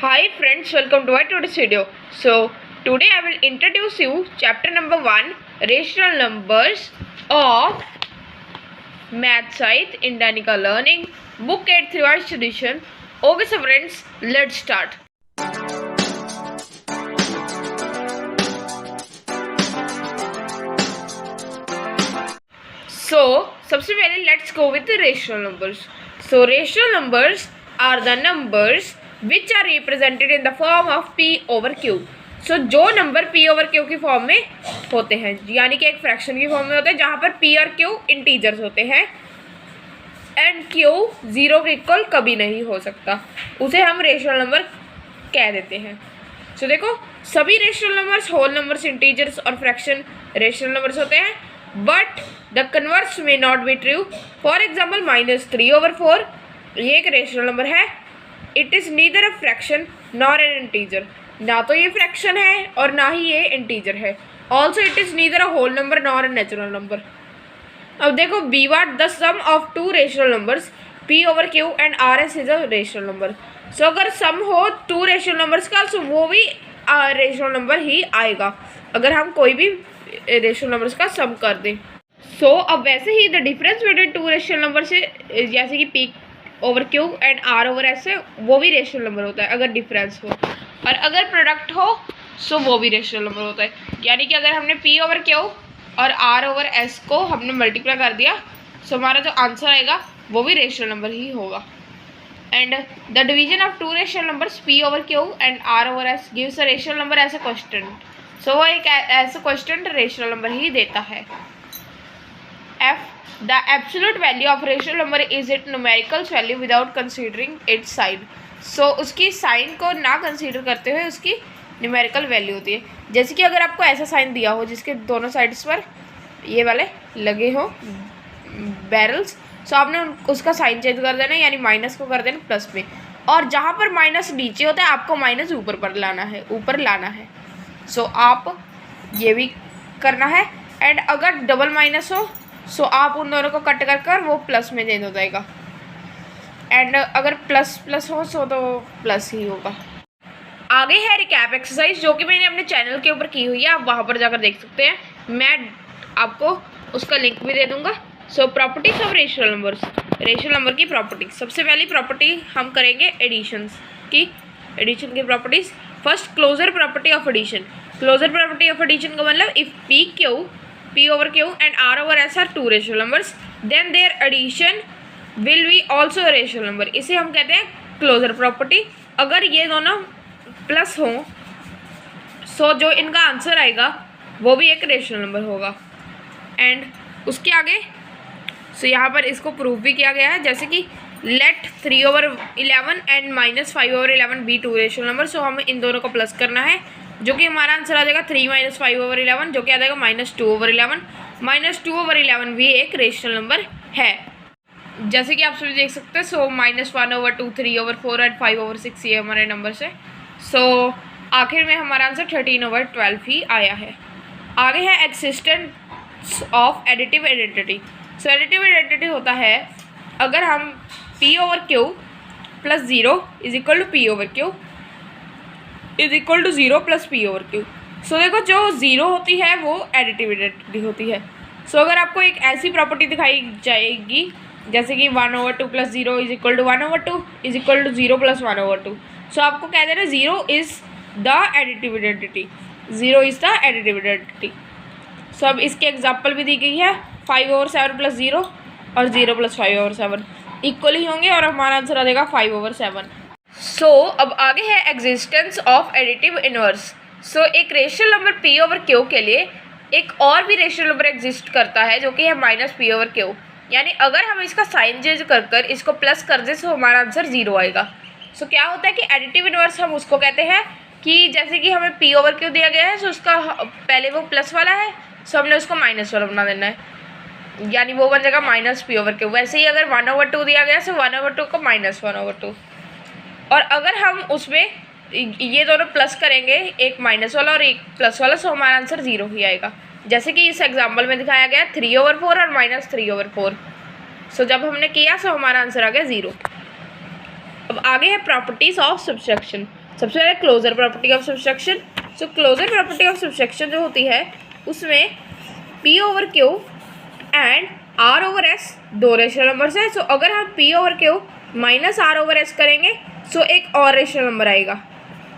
Hi friends, welcome to my today's video. So today I will introduce you chapter number 1, rational numbers of Math Science in Danica Learning, book 8 revised edition. Okay, so friends, let's start. So सबसे पहले let's go with the rational numbers. So rational numbers are the numbers which are represented in the form of p over q. So जो number p over q की form में होते हैं, यानी कि एक फ्रैक्शन की फॉर्म में होते हैं, जहाँ पर p और q इंटीजर्स होते हैं एंड q जीरो के इक्वल कभी नहीं हो सकता, उसे हम रेशनल नंबर कह देते हैं. सो देखो, सभी rational numbers, whole numbers, integers और फ्रैक्शन रेशनल नंबर्स होते हैं, but the converse may not be true. For example -3/4 ये एक रेशनल नंबर है. It is neither a fraction nor an integer. ना तो ये फ्रैक्शन है और ना ही ये इंटीजर है. Also it is neither a whole number nor a natural number. अब देखो, be what the sum of two rational numbers p over q and R S is a rational number. So अगर sum हो to rational numbers का, सो वो भी rational number ही आएगा अगर हम कोई भी रेशनल नंबर्स का सम कर दें. सो अब वैसे ही the difference between two rational number से, जैसे कि p over q and r over s है, वो भी रेशनल नंबर होता है अगर डिफरेंस हो, और अगर प्रोडक्ट हो सो वो भी रेशनल नंबर होता है. यानी कि अगर हमने p ओवर q और r ओवर s को हमने मल्टीप्लाई कर दिया, सो हमारा जो आंसर आएगा वो भी रेशनल नंबर ही होगा. And the division of two rational numbers p over q and r over s gives a rational number as a question. So वो एक ऐसा क्वेश्चन रेशनल नंबर ही देता है. f the absolute value of rational number is its numerical value without considering its sign. so उसकी sign को ना consider करते हुए उसकी न्यूमेरिकल वैल्यू होती है. जैसे कि अगर आपको ऐसा साइन दिया हो जिसके दोनों साइड्स पर ये वाले लगे हो बैरल्स, सो आपने उसका साइन चेंज कर देना, यानी माइनस को कर देना प्लस में, और जहाँ पर माइनस नीचे होता है आपको माइनस ऊपर पर लाना है, ऊपर लाना है. सो आप ये भी करना है. एंड अगर डबल माइनस हो सो आप उन दोनों को कट कर कर वो प्लस में चेंज हो जाएगा. एंड अगर प्लस प्लस हो सो तो प्लस ही होगा. आगे है रिकैप एक्सरसाइज, जो कि मैंने अपने चैनल के ऊपर की हुई है, आप वहाँ पर जाकर देख सकते हैं. मैं आपको उसका लिंक भी दे दूँगा. So properties of rational numbers, rational number की प्रॉपर्टी. सबसे पहली प्रॉपर्टी हम करेंगे एडिशंस की. एडिशन की properties. First, closure property of addition. Closure property of addition का मतलब if p over q and r over s are two rational numbers, then their addition will be also a rational number. इसे हम कहते हैं closure property. अगर ये दोनों plus हों सो जो इनका आंसर आएगा वो भी एक रेशनल नंबर होगा. एंड उसके आगे सो यहाँ पर इसको प्रूव भी किया गया है, जैसे कि let 3/11 and -5/11 be two rational number. So हमें इन दोनों को प्लस करना है, जो कि हमारा आंसर आ जाएगा 3 - 5/11, जो कि आ जाएगा -2/11. -2/11 भी एक रेशनल नंबर है, जैसे कि आप सभी देख सकते हैं. सो -1/2, 3/4 एंड 5/6 ये हमारे नंबर्स है. सो आखिर में हमारा आंसर 13/12 ही आया है. आगे है existence of additive identity. So additive identity होता है अगर हम p over q plus 0 is equal to p over q is equal to 0 plus p over q. So देखो, जो 0 होती है वो एडिटिव आइडेंटिटी होती है. सो अगर आपको एक ऐसी प्रॉपर्टी दिखाई जाएगी जैसे कि 1/2 plus 0 is equal to 1/2 is equal to 0 plus 1/2. So आपको कह देना 0 is the additive identity. 0 is the additive identity. So अब इसके एग्जाम्पल भी दी गई है. 5/7 प्लस 0 और 0 प्लस 5/7 इक्वल ही होंगे और हमारा आंसर आ जाएगा 5/7. सो अब आगे है existence of additive inverse. So एक rational number p over q के लिए एक और भी रेशनल नंबर एग्जिस्ट करता है, जो कि है -p ओवर q. यानी अगर हम इसका साइन चेंज कर कर इसको प्लस कर दें तो हमारा आंसर 0 आएगा. सो क्या होता है कि एडिटिव इनवर्स हम उसको कहते हैं कि जैसे कि हमें p ओवर q दिया गया है, सो उसका पहले वो प्लस वाला है, सो हमने उसको माइनस वाला बना देना है, यानी वो बन जाएगा -p ओवर q. वैसे ही अगर 1/2 दिया गया है, सो 1/2 को -1/2. और अगर हम उसमें ये दोनों प्लस करेंगे, एक माइनस वाला और एक प्लस वाला, सो हमारा आंसर 0 ही आएगा, जैसे कि इस एग्जाम्पल में दिखाया गया 3/4 और -3/4. सो जब हमने किया सो हमारा आंसर आ गया 0. अब आगे है प्रॉपर्टीज ऑफ सब्सट्रैक्शन. सबसे पहले closure property of subtraction. So closure property of subtraction जो होती है उसमें P over Q and R over S दो रेशनल नंबर्स है। सो अगर हम P over Q minus R over S करेंगे सो एक और रेशनल नंबर आएगा,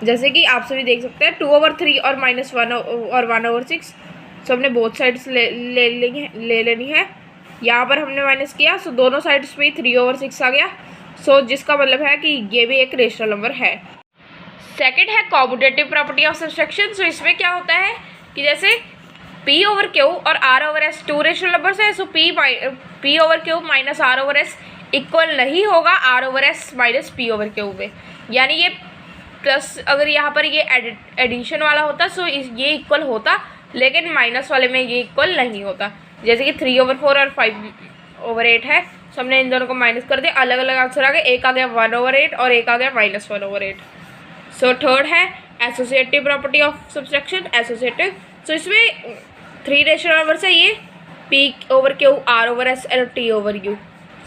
जैसे कि आप सभी देख सकते हैं 2/3 और -1 और 1/6। सो हमने बोथ साइड्स ले लेनी है। यहाँ पर हमने माइनस किया सो दोनों साइड्स में 3/6 आ गया। सो जिसका मतलब है कि ये भी एक रेशनल नंबर है। सेकंड है commutative property of subtraction. So इसमें क्या होता है कि जैसे P ओवर Q और R over S two rational numbers है। So P over Q minus R over S equal नहीं होगा R over S minus P over Q में, यानी ये प्लस अगर यहाँ पर ये एडिशन वाला होता सो ये इक्वल होता, लेकिन माइनस वाले में ये इक्वल नहीं होता। जैसे कि 3/4 और 5/8 है। सो हमने इन दोनों को माइनस कर दिया, अलग अलग आंसर आ गए। एक आ गया 1/8 और एक आ गया -1/8। सो थर्ड है associative property of subtraction. Associative, so इसमें 3 रेशनल नंबर्स है, ये P over Q, R over S और T ओवर U।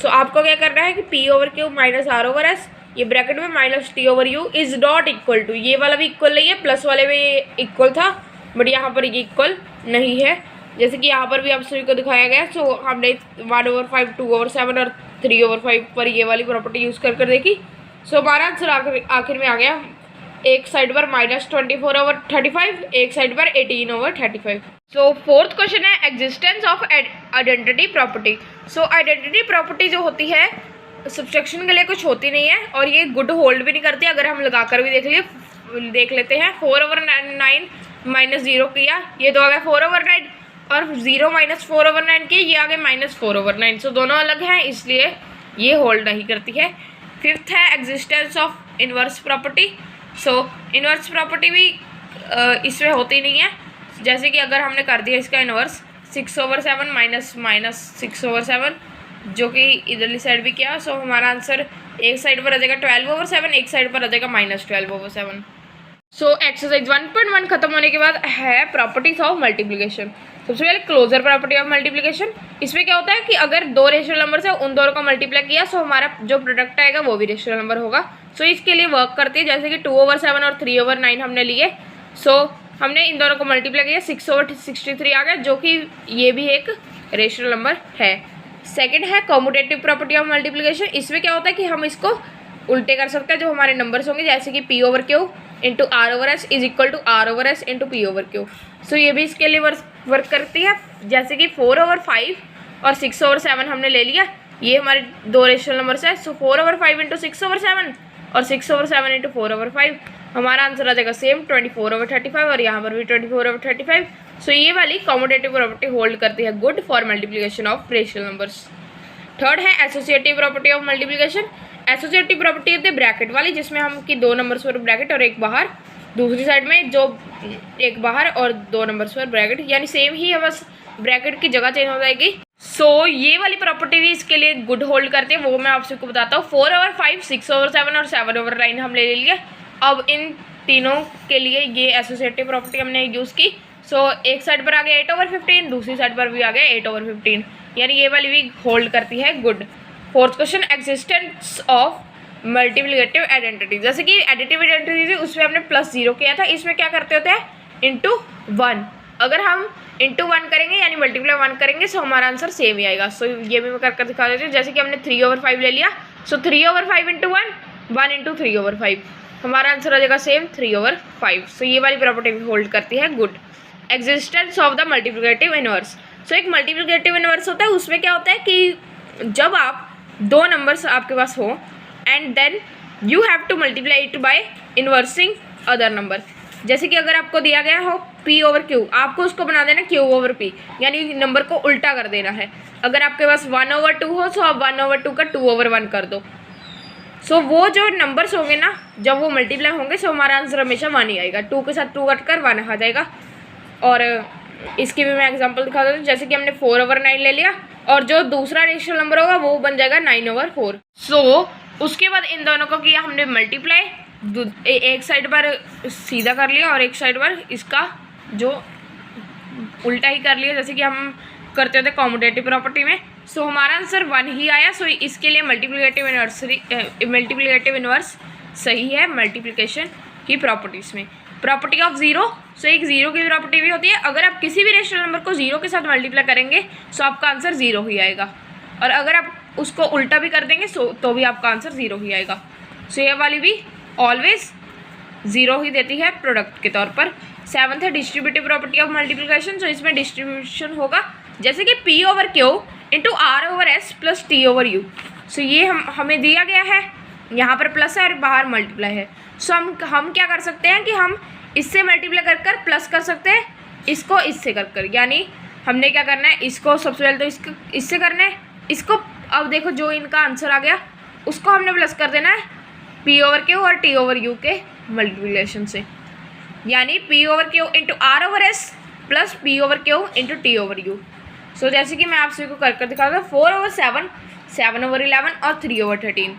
सो आपको क्या करना है कि P over Q minus R over S, ये ब्रैकेट में minus T over U is not equal to, ये वाला भी इक्वल नहीं है, प्लस वाले में ये इक्वल था बट यहाँ पर ये इक्वल नहीं है। जैसे कि यहाँ पर भी आप सभी को दिखाया गया। सो हमने 1/5, 2/7 और 3/5 पर ये वाली प्रॉपर्टी यूज़ कर देखी। सो हमारा आंसर आखिर में आ गया, एक साइड पर -24/35, एक साइड पर 18/35। सो फोर्थ क्वेश्चन है existence of identity property. So identity property जो होती है सब्सट्रैक्शन के लिए कुछ होती नहीं है और ये गुड होल्ड भी नहीं करती। अगर हम लगाकर भी देख लेते हैं 4/9 -0 किया, ये तो आ गया 4/9 और 0 -4/9 किया, ये आ गया -4/9। सो दोनों अलग हैं इसलिए ये होल्ड नहीं करती है। फिफ्थ है existence of inverse property. So inverse property भी इसमें होती नहीं है। जैसे कि अगर हमने कर दिया इसका इनवर्स 6/7 -6/7 जो कि इधरली साइड भी किया, सो हमारा आंसर एक साइड पर आ जाएगा 12/7, एक साइड पर आ जाएगा -12/7। सो एक्सरसाइज 1.1 खत्म होने के बाद है प्रॉपर्टीज ऑफ मल्टीप्लिकेशन। सबसे पहले क्लोजर प्रॉपर्टी ऑफ मल्टीप्लिकेशन। इसमें क्या होता है कि अगर दो रेशनल नंबर है उन दोनों को मल्टीप्लाई किया सो हमारा जो प्रोडक्ट आएगा वो भी रेशनल नंबर होगा। सो इसके लिए वर्क करती है, जैसे कि 2/7 और 3/9 हमने लिए। सो हमने इन दोनों को मल्टीप्लाई किया 6/63 आ गया, जो कि ये भी एक रेशनल नंबर है। सेकंड है कॉम्यूटेटिव प्रॉपर्टी ऑफ मल्टीप्लिकेशन। इसमें क्या होता है कि हम इसको उल्टे कर सकते हैं, जो हमारे नंबर्स होंगे, जैसे कि P over Q into R over S is equal to R over S into P over Q। So ये भी इसके लिए वर्क करती है, जैसे कि 4/5 और 6/7 हमने ले लिया, ये हमारे दो रेशनल नंबर्स है। सो 4/5 इंटू 6/7 और 6/7 इंटू 4/5, हमारा आंसर आ जाएगा सेम 24/35 और यहाँ पर भी 24/35। सो ये वाली कॉम्यूटेटिव प्रॉपर्टी होल्ड करती है good for multiplication of rational numbers. Third है associative property of multiplication. Associative property होती है ब्रैकेट वाली, जिसमें हम कि दो नंबर्स पर ब्रैकेट और एक बाहर, दूसरी साइड में जो एक बाहर और दो नंबर्स पर ब्रैकेट, यानी सेम ही है, बस ब्रैकेट की जगह चेंज हो जाएगी। सो ये वाली प्रॉपर्टी भी इसके लिए गुड होल्ड करती है, वो मैं आप सबको बताता हूँ। 4/5, 6/7 और 7/9 हम ले लिया। अब इन तीनों के लिए ये एसोसिएटिव प्रॉपर्टी हमने यूज़ की। सो एक साइड पर आ गया 8/15, दूसरी साइड पर भी आ गया 8/15, यानी ये वाली भी होल्ड करती है good. Fourth question existence of multiplicative identity. जैसे कि एडिटिव आइडेंटिटी थी उसमें हमने +0 किया था, इसमें क्या करते होते हैं इंटू 1। अगर हम इंटू 1 करेंगे यानी मल्टीप्लाई 1 करेंगे सो हमारा आंसर सेम ही आएगा। सो ये भी मैं कर दिखा देती हूँ। जैसे कि हमने 3/5 ले लिया, सो 3/5 इंटू 1 इंटू 3/5, हमारा आंसर आ जाएगा सेम 3/5। सो ये वाली प्रॉपर्टी भी होल्ड करती है good. Existence of the multiplicative inverse. So एक मल्टीप्लिकेटिव इनवर्स होता है, उसमें क्या होता है कि जब आप दो नंबर्स आपके पास हो and then you have to multiply it by inversing other number. जैसे कि अगर आपको दिया गया हो P ओवर Q, आपको उसको बना देना Q ओवर P, यानी नंबर को उल्टा कर देना है। अगर आपके पास 1/2 हो तो आप 1/2 का 2/1 कर दो। सो वो जो नंबर्स होंगे ना, जब वो मल्टीप्लाई होंगे सो हमारा आंसर हमेशा 1 ही आएगा। 2 के साथ 2 कट कर 1 आ जाएगा। और इसकी भी मैं एग्जांपल दिखा देती हूँ। जैसे कि हमने 4/9 ले लिया और जो दूसरा रेशनल नंबर होगा वो बन जाएगा 9/4। सो उसके बाद इन दोनों को किया हमने मल्टीप्लाई, एक साइड पर सीधा कर लिया और एक साइड पर इसका जो उल्टा ही कर लिया, जैसे कि हम करते होते कॉम्यूटेटिव प्रॉपर्टी में। सो हमारा आंसर 1 ही आया। सो इसके लिए मल्टीप्लिकेटिव इनवर्स सही है, मल्टीप्लिकेशन की प्रॉपर्टीज़ में। प्रॉपर्टी ऑफ ज़ीरो, सो एक ज़ीरो की प्रॉपर्टी भी होती है, अगर आप किसी भी रेशनल नंबर को ज़ीरो के साथ मल्टीप्लाई करेंगे सो आपका आंसर ज़ीरो ही आएगा, और अगर आप उसको उल्टा भी कर देंगे तो भी आपका आंसर ज़ीरो ही आएगा। सो ये वाली भी ऑलवेज ज़ीरो ही देती है प्रोडक्ट के तौर पर। सेवन्थ है distributive property of multiplication. So इसमें डिस्ट्रीब्यूशन होगा जैसे कि P over Q into R over S plus T over U. So ये हमें दिया गया है, यहाँ पर प्लस है और बाहर मल्टीप्लाई है। सो हम क्या कर सकते हैं कि हम इससे मल्टीप्लाई कर कर प्लस कर सकते हैं, इसको इससे कर कर, यानी हमने क्या करना है, इसको सबसे पहले तो इससे करना है, इसको अब देखो जो इनका आंसर आ गया उसको हमने प्लस कर देना है पी ओवर क्यू और टी ओवर यू के मल्टीप्लिकेशन से, यानी P over Q into R over S plus P over Q into T over U. So जैसे कि मैं आप सभी को कर कर दिखा दूँ, 4 ओवर 7, 7 ओवर 11 और 3 ओवर 13।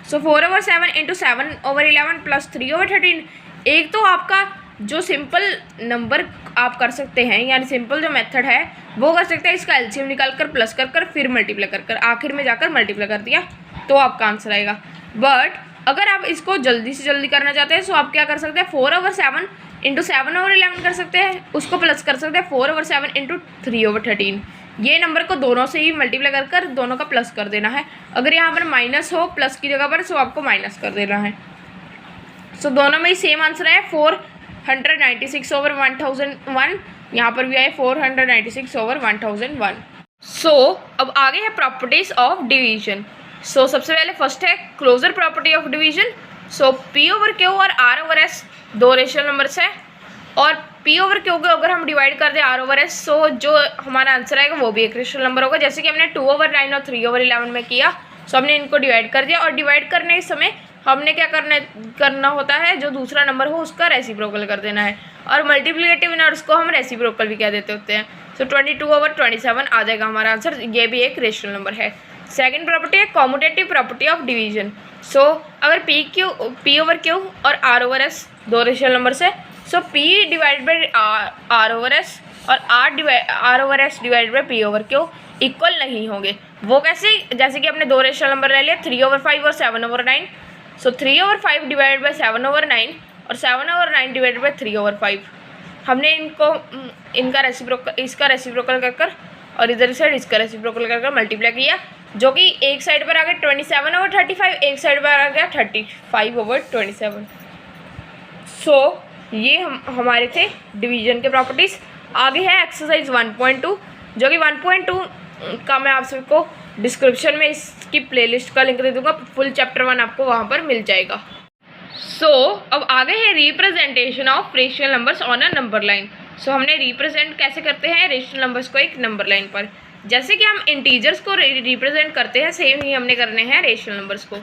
सो 4 over 7 into 7 over 11 plus 3 over 13। एक तो आपका जो सिंपल नंबर आप कर सकते हैं, यानी सिंपल जो मेथड है वो कर सकते हैं, इसका एलसीएम निकाल कर प्लस कर कर फिर मल्टीप्लाई कर कर आखिर में जाकर मल्टीप्लाई कर दिया तो आपका आंसर आएगा। बट अगर आप इसको जल्दी से जल्दी करना चाहते हैं तो आप क्या कर सकते हैं, 4 ओवर 7 इंटू 7 ओवर 11 कर सकते हैं, उसको प्लस कर सकते हैं 4 ओवर 7 इंटू 3 ओवर 13। ये नंबर को दोनों से ही मल्टीप्लाई कर कर दोनों का प्लस कर देना है। अगर यहाँ पर माइनस हो प्लस की जगह पर, सो आपको माइनस कर देना है। सो दोनों में ही सेम आंसर है 496 ओवर 1001, यहाँ पर भी आए 496 ओवर 1001। सो अब आगे है प्रॉपर्टीज ऑफ डिवीजन। सो सबसे पहले फर्स्ट है closure property of division. So P over Q और आर ओवर एस दो रेशनल नंबर्स है, और पी ओवर क्यू को अगर हम डिवाइड कर दें आर ओवर एस, सो जो हमारा आंसर आएगा वो भी एक रेशनल नंबर होगा, जैसे कि हमने 2 ओवर 9 और 3 ओवर 11 में किया। सो हमने इनको डिवाइड कर दिया, और डिवाइड करने के समय हमने क्या करना होता है, जो दूसरा नंबर हो उसका रेसिप्रोकल कर देना है, और मल्टीप्लिकेटिव नंबर्स को हम रेसिप्रोकल भी कह देते होते हैं। सो 22 ओवर 27 आ जाएगा हमारा आंसर, ये भी एक रेशनल नंबर है। सेकंड प्रॉपर्टी है commutative property of division. So अगर पी ओवर क्यू और आर ओवर एस दो रेशनल नंबर्स है, so P divide by R over S और R over S divide by P over Q equal नहीं होंगे। वो कैसे, जैसे कि हमने दो रेशनल नंबर ले लिया 3 ओवर 5 और 7 over 9। So 3 over 5 divide by 7 over 9 और 7 ओवर 9 डिवाइड बाई 3 ओवर 5। हमने इसका रेसिप्रोकल कर कर और इधर से इसका रेसिप्रोकल कर कर मल्टीप्लाई किया, जो कि एक साइड पर आ गया 27 ओवर 35, एक साइड पर आ गया 35 ओवर 27। सो ये हमारे थे डिवीजन के प्रॉपर्टीज़। आगे है एक्सरसाइज 1.2, जो कि 1.2 का मैं आप सबको डिस्क्रिप्शन में इसकी प्लेलिस्ट का लिंक दे दूँगा, फुल चैप्टर 1 आपको वहाँ पर मिल जाएगा। सो अब आगे है representation of rational numbers on a number line. So हमने रिप्रेजेंट कैसे करते हैं रेशनल नंबर्स को एक नंबर लाइन पर, जैसे कि हम इंटीजर्स को रिप्रेजेंट करते हैं, सेम ही हमने करने हैं रेशनल नंबर्स को।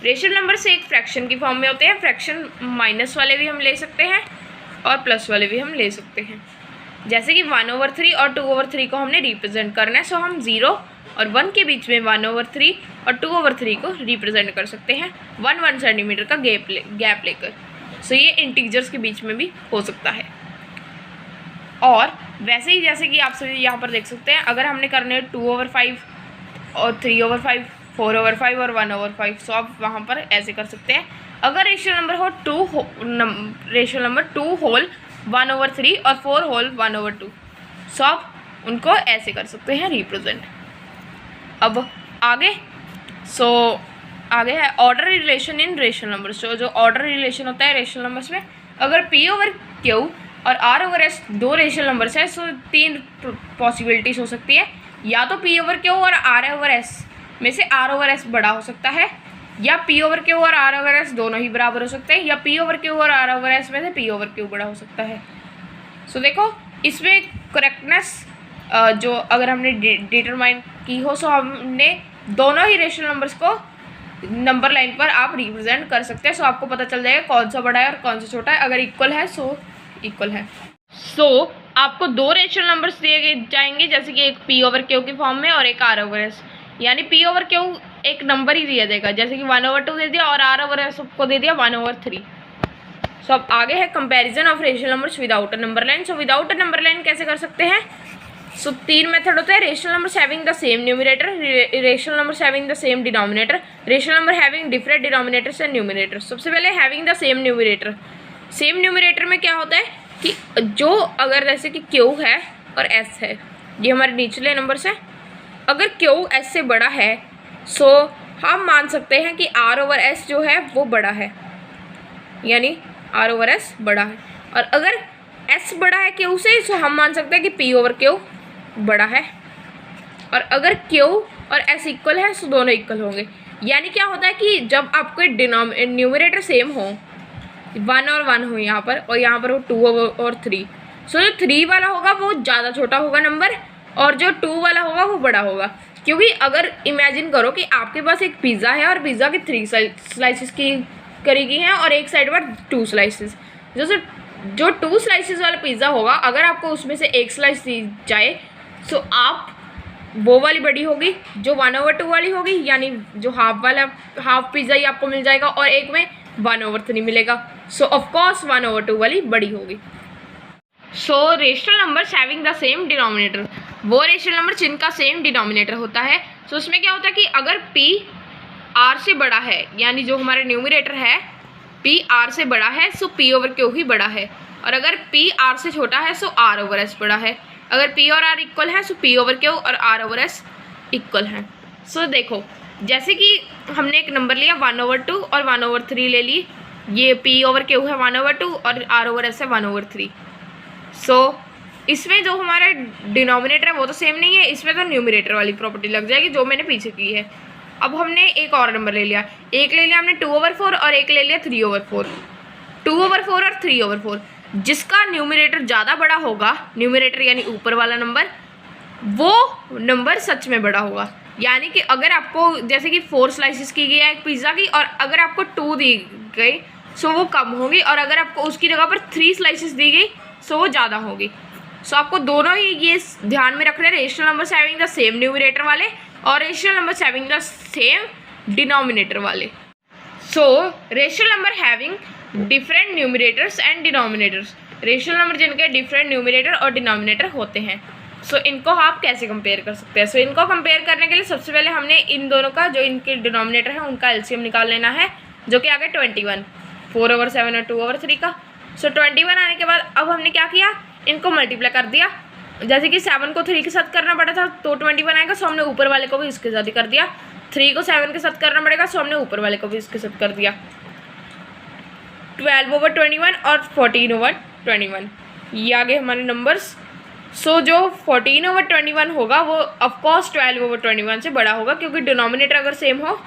रेशनल नंबर्स एक फ्रैक्शन की फॉर्म में होते हैं, फ्रैक्शन माइनस वाले भी हम ले सकते हैं और प्लस वाले भी हम ले सकते हैं, जैसे कि 1 ओवर 3 और 2 ओवर 3 को हमने रिप्रेजेंट करना है। सो हम 0 और 1 के बीच में 1 ओवर 3 और 2 ओवर 3 को रिप्रेजेंट कर सकते हैं 1 सेंटीमीटर का गैप लेकर। सो ये इंटीजर्स के बीच में भी हो सकता है। और वैसे ही जैसे कि आप सभी यहाँ पर देख सकते हैं, अगर हमने करने 2 ओवर 5 और 3 ओवर 5, 4 ओवर 5 और 1 ओवर 5, सो आप वहाँ पर ऐसे कर सकते हैं। अगर रेशियो नंबर हो रेशियो नंबर 2 होल 1 ओवर 3 और 4 होल 1 ओवर 2, सो आप उनको ऐसे कर सकते हैं रिप्रेजेंट। अब आगे आगे है order relation in rational numbers. जो ऑर्डर रिलेशन होता है रेशनल नंबर्स में, अगर पी ओवर क्यू और आर ओवर एस दो रेशनल नंबर्स है, सो 3 पॉसिबिलिटीज हो सकती है, या तो पी ओवर क्यू और आर ओवर एस में से आर ओवर एस बड़ा हो सकता है, या पी ओवर क्यू और आर ओवर एस दोनों ही बराबर हो सकते हैं, या पी ओवर क्यू और आर ओवर एस में से पी ओवर क्यू बड़ा हो सकता है। सो देखो इसमें करेक्टनेस जो अगर हमने डिटरमाइन की हो, सो हमने दोनों ही रेशनल नंबर्स को नंबर लाइन पर आप रिप्रेजेंट कर सकते हैं। सो आपको पता चल जाएगा कौन सा बड़ा है और कौन सा छोटा है। अगर इक्वल है सो इक्वल है। सो आपको दो रेशनल नंबर्स दिए जाएंगे, जैसे कि एक पी ओवर क्यू की फॉर्म में और एक आर ओवर एस, यानी पी ओवर क्यू एक नंबर ही दिया जाएगा, जैसे कि 1 ओवर 2 दे दिया और आर ओवर एस को दे दिया 1 ओवर 3। सो अब आगे है comparison of rational numbers without a number line. So without a number line कैसे कर सकते हैं? सो 3 मेथड होते हैं, rational numbers having the same numerator, rational numbers having the same denominator, rational number having different denominators and numerators. सबसे पहले having the same numerator. Same numerator में क्या होता है कि जो अगर जैसे कि क्यू है और एस है, ये हमारे निचले नंबर्स हैं, अगर क्यू एस से बड़ा है सो हम मान सकते हैं कि आर ओवर एस जो है वो बड़ा है, यानी आर ओवर एस बड़ा है। और अगर एस बड़ा है क्यू से सो हम मान सकते हैं कि पी ओवर क्यू बड़ा है। और अगर क्यू और एस इक्वल है सो दोनों इक्वल होंगे। यानी क्या होता है कि जब आपके न्यूमरेटर सेम हो, 1 और 1 हो यहाँ पर, और यहाँ पर हो 2 और 3, सो जो 3 वाला होगा वो ज़्यादा छोटा होगा नंबर और जो 2 वाला होगा वो बड़ा होगा। क्योंकि अगर इमेजिन करो कि आपके पास एक पिज़्ज़ा है और पिज़्ज़ा की 3 स्लाइसेस की करी गई हैं और एक साइड पर 2 स्लाइसेस। जो 2 स्लाइसेस वाला पिज़्ज़ा होगा, अगर आपको उसमें से एक स्लाइस दी जाए सो आप वो वाली बड़ी होगी जो 1/2 वाली होगी, यानी जो हाफ पिज़्ज़ा ही आपको मिल जाएगा और एक में 1/3 मिलेगा। सो ऑफकोर्स 1/2 वाली बड़ी होगी। So rational numbers having the same denominator, वो रेशनल नंबर जिनका सेम डिनोमिनेटर होता है। सो उसमें क्या होता है कि अगर P R से बड़ा है, यानी जो हमारा न्यूमरेटर है P R से बड़ा है सो P ओवर Q ही बड़ा है। और अगर P R से छोटा है सो R ओवर S बड़ा है। अगर P और R इक्वल है सो P ओवर Q और R ओवर S इक्वल है। सो देखो, जैसे कि हमने एक नंबर लिया 1/2 और 1/3 ले ली, ये P ओवर Q है 1/2 और R ओवर S है 1/3। सो इसमें जो हमारा डिनोमिनेटर है वो तो सेम नहीं है, इसमें तो न्यूमरेटर वाली प्रॉपर्टी लग जाएगी जो मैंने पीछे की है। अब हमने एक और नंबर ले लिया, एक ले लिया हमने 2/4 और एक ले लिया 3/4। 2/4 और 3/4, जिसका न्यूमरेटर ज़्यादा बड़ा होगा, न्यूमरेटर यानी ऊपर वाला नंबर, वो नंबर सच में बड़ा होगा। यानी कि अगर आपको जैसे कि 4 स्लाइसिस की गई है एक पिज़्ज़ा की और अगर आपको 2 दी गई सो वो कम होगी, और अगर आपको उसकी जगह पर 3 स्लाइसिस दी गई सो वो ज़्यादा होगी। सो आपको दोनों ही ये ध्यान में रखना है, rational numbers having the same numerator वाले और rational numbers having the same denominator वाले। So rational number having different numerators and denominators, rational number जिनके डिफरेंट न्यूमरेटर और डिनोमिनेटर होते हैं। सो इनको आप कैसे कंपेयर कर सकते हैं? सो इनको कंपेयर करने के लिए सबसे पहले हमने इन दोनों का जो इनके डिनोमिनेटर है उनका एलसीएम निकाल लेना है, जो कि आ गया 21, 4/7 और 2/3 का। सो 21 आने के बाद अब हमने क्या किया, इनको मल्टीप्लाई कर दिया। जैसे कि 7 को 3 के साथ करना पड़ा था तो 21 आएगा, सो हमने ऊपर वाले को भी इसके साथ ही कर दिया। 3 को 7 के साथ करना पड़ेगा, सो हमने ऊपर वाले को भी इसके साथ कर दिया। 12/21 और 14/21 ये आ गए हमारे नंबर्स। सो जो 14/21 होगा वो ऑफकोर्स 12/21 से बड़ा होगा, क्योंकि डिनोमिनेटर अगर सेम हो।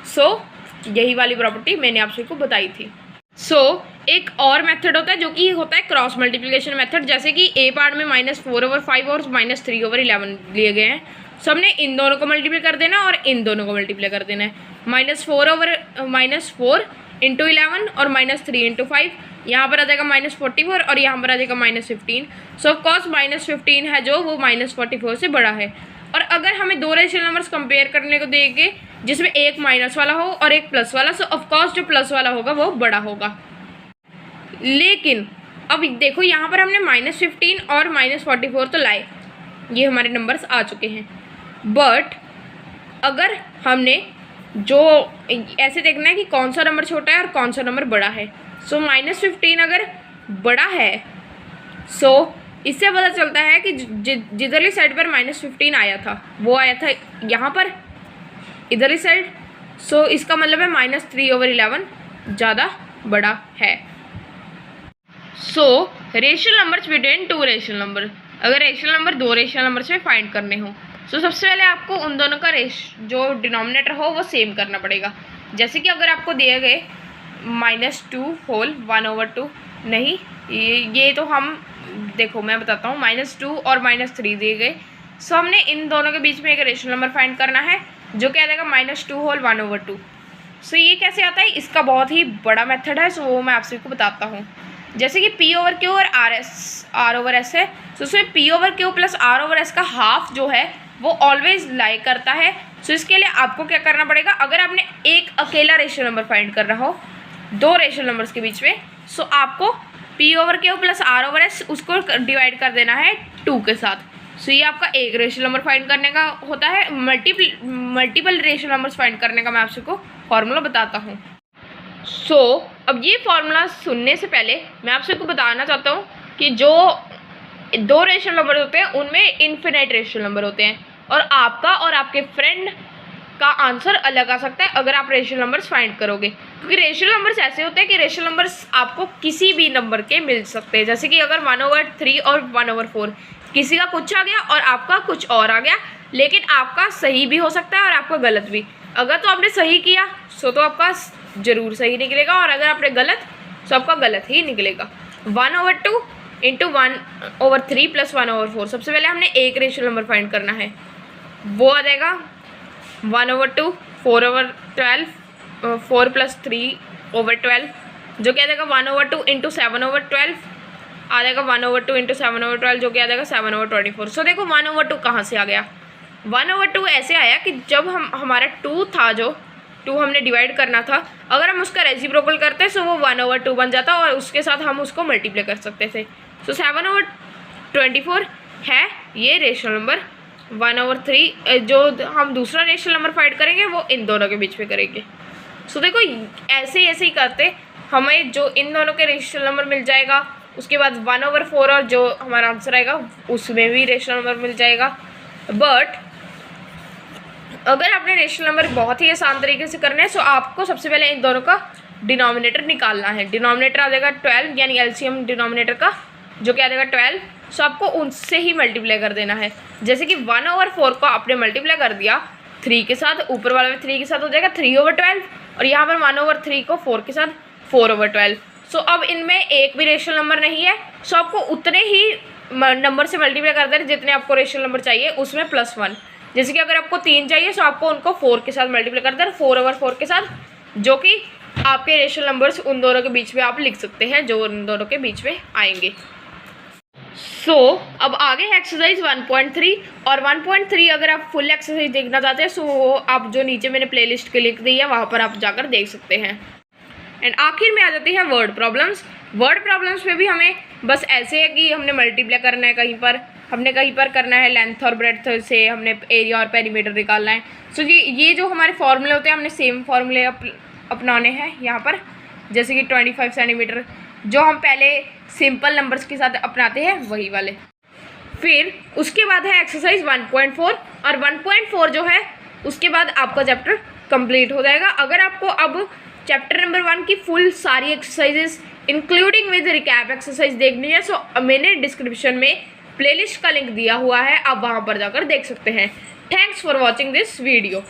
सो यही वाली प्रॉपर्टी मैंने आप सबको बताई थी। सो एक और मेथड होता है जो कि होता है क्रॉस मल्टीप्लिकेशन मेथड। जैसे कि ए पार्ट में -4/5 और -3/11 लिए गए हैं, सो हमने इन दोनों को मल्टीप्लाई कर देना और इन दोनों को मल्टीप्लाई कर देना है। -4 इंटू 11 और -3 इंटू 5, यहाँ पर आ जाएगा -44 और यहाँ पर आ जाएगा -15। सो ऑफकोर्स -15 है जो वो -44 से बड़ा है। और अगर हमें दो रेशनल नंबर्स कंपेयर करने को देंगे जिसमें एक माइनस वाला हो और एक प्लस वाला, सो ऑफकोर्स जो प्लस वाला होगा वो बड़ा होगा। लेकिन अब देखो यहाँ पर हमने -15 और -44 तो लाए, ये हमारे नंबर्स आ चुके हैं। बट अगर हमने जो ऐसे देखना है कि कौन सा नंबर छोटा है और कौन सा नंबर बड़ा है, सो -15 अगर बड़ा है सो इससे पता चलता है कि जिधरली साइड पर -15 आया था वो आया था यहाँ पर इधरली साइड। सो इसका मतलब है -3/11 ज़्यादा बड़ा है। So rational numbers between 2 rational number, अगर रेशनल नंबर 2 रेशनल नंबर्स में फाइंड करने हो सो सबसे पहले आपको उन दोनों का जो डिनोमिनेटर हो वो सेम करना पड़ेगा। जैसे कि अगर आपको दिए गए -2 होल 1/2, नहीं ये तो हम देखो मैं बताता हूँ, -2 और -3 दिए गए। सो हमने इन दोनों के बीच में एक रेशनल नंबर फाइंड करना है जो क्या आ जाएगा -2 होल 1/2। सो ये कैसे आता है, इसका बहुत ही बड़ा मेथड है, सो वो मैं आप सभी को बताता हूँ। जैसे कि P/Q और R/S है, तो उसमें P/Q प्लस R/S का हाफ जो है वो ऑलवेज लाई करता है। सो इसके लिए आपको क्या करना पड़ेगा, अगर आपने एक अकेला रेशनल नंबर फाइंड कर रहा हो दो रेशनल नंबर्स के बीच में, सो आपको P/Q प्लस R/S उसको डिवाइड कर देना है 2 के साथ। सो ये आपका एक रेशनल नंबर फाइंड करने का होता है। मल्टीपल रेशनल नंबर्स फाइंड करने का मैं आप सबको फॉर्मूला बताता हूँ। सो अब ये फॉर्मूला सुनने से पहले मैं आपसे को बताना चाहता हूँ कि जो दो रेशनल नंबर होते हैं उनमें इन्फिनाइट रेशनल नंबर होते हैं, और आपका और आपके फ्रेंड का आंसर अलग आ सकता है अगर आप रेशनल नंबर्स फाइंड करोगे, क्योंकि रेशनल नंबर्स ऐसे होते हैं कि रेशनल नंबर्स आपको किसी भी नंबर के मिल सकते हैं। जैसे कि अगर 1/3 और 1/4 किसी का कुछ आ गया और आपका कुछ और आ गया, लेकिन आपका सही भी हो सकता है और आपका गलत भी। अगर तो आपने सही किया तो आपका ज़रूर सही निकलेगा, और अगर आपने गलत तो आपका गलत ही निकलेगा। 1/2 इंटू 1/3 प्लस 1/4। सबसे पहले हमने एक रेशनल नंबर फाइंड करना है, वो आ जाएगा 1/2 4/12 4 + 3/12, जो क्या आ जाएगा 1/2 इंटू 7/12 आ जाएगा 1/2 इंटू 7/12, जो क्या आ जाएगा 7/24। सो देखो 1/2 कहाँ से आ गया। 1/2 ऐसे आया कि जब हमारा 2 था, जो 2 हमने डिवाइड करना था, अगर हम उसका रेसिप्रोकल करते तो वो 1/2 बन जाता और उसके साथ हम उसको मल्टीप्लाई कर सकते थे। सो 7/24 है ये रेशनल नंबर। 1/3 जो हम दूसरा रेशनल नंबर फाइंड करेंगे वो इन दोनों के बीच में करेंगे। सो देखो ऐसे ही करते हमें जो इन दोनों के रेशनल नंबर मिल जाएगा, उसके बाद 1/4 और जो हमारा आंसर आएगा उसमें भी रेशनल नंबर मिल जाएगा। बट अगर आपने रेशनल नंबर बहुत ही आसान तरीके से करना है तो आपको सबसे पहले इन दोनों का डिनोमिनेटर निकालना है। डिनोमिनेटर आ जाएगा 12, यानी एलसीएम डिनोमिनेटर का जो क्या आ जाएगा 12। सो आपको उनसे ही मल्टीप्लाई कर देना है। जैसे कि 1/4 को आपने मल्टीप्लाई कर दिया 3 के साथ, ऊपर वाला में 3 के साथ हो जाएगा 3/12, और यहाँ पर 1/3 को 4 के साथ 4/12। सो अब इनमें एक भी रेशनल नंबर नहीं है, सो आपको उतने ही नंबर से मल्टीप्लाई कर देना जितने आपको रेशनल नंबर चाहिए, उसमें +1। जैसे कि अगर आपको 3 चाहिए तो आपको उनको 4 के साथ मल्टीप्लाई कर देना 4/4 के साथ, जो कि आपके रेशनल नंबर्स उन दोनों के बीच में आप लिख सकते हैं जो उन दोनों के बीच में आएंगे। सो अब आगे है एक्सरसाइज 1.3, और 1.3 अगर आप फुल एक्सरसाइज देखना चाहते हैं सो आप जो नीचे मैंने प्लेलिस्ट के लिंक दी है वहाँ पर आप जाकर देख सकते हैं। एंड आखिर में आ जाती है वर्ड प्रॉब्लम्स। वर्ड प्रॉब्लम्स में भी हमें बस ऐसे है कि हमने मल्टीप्लाई करना है, कहीं पर करना है लेंथ और ब्रेड्थ से, हमने एरिया और पेरीमीटर निकालना है। सो ये जो हमारे फॉर्मूले होते हैं हमने सेम फॉर्मूले अपनाने हैं यहाँ पर। जैसे कि 25 सेंटीमीटर जो हम पहले सिंपल नंबर्स के साथ अपनाते हैं वही वाले। फिर उसके बाद है एक्सरसाइज 1.4, और 1.4 जो है उसके बाद आपका चैप्टर कंप्लीट हो जाएगा। अगर आपको अब चैप्टर नंबर 1 की फुल सारी exercises including with recap exercise देखनी है सो मैंने डिस्क्रिप्शन में प्लेलिस्ट का लिंक दिया हुआ है, आप वहाँ पर जाकर देख सकते हैं। Thanks for watching this video.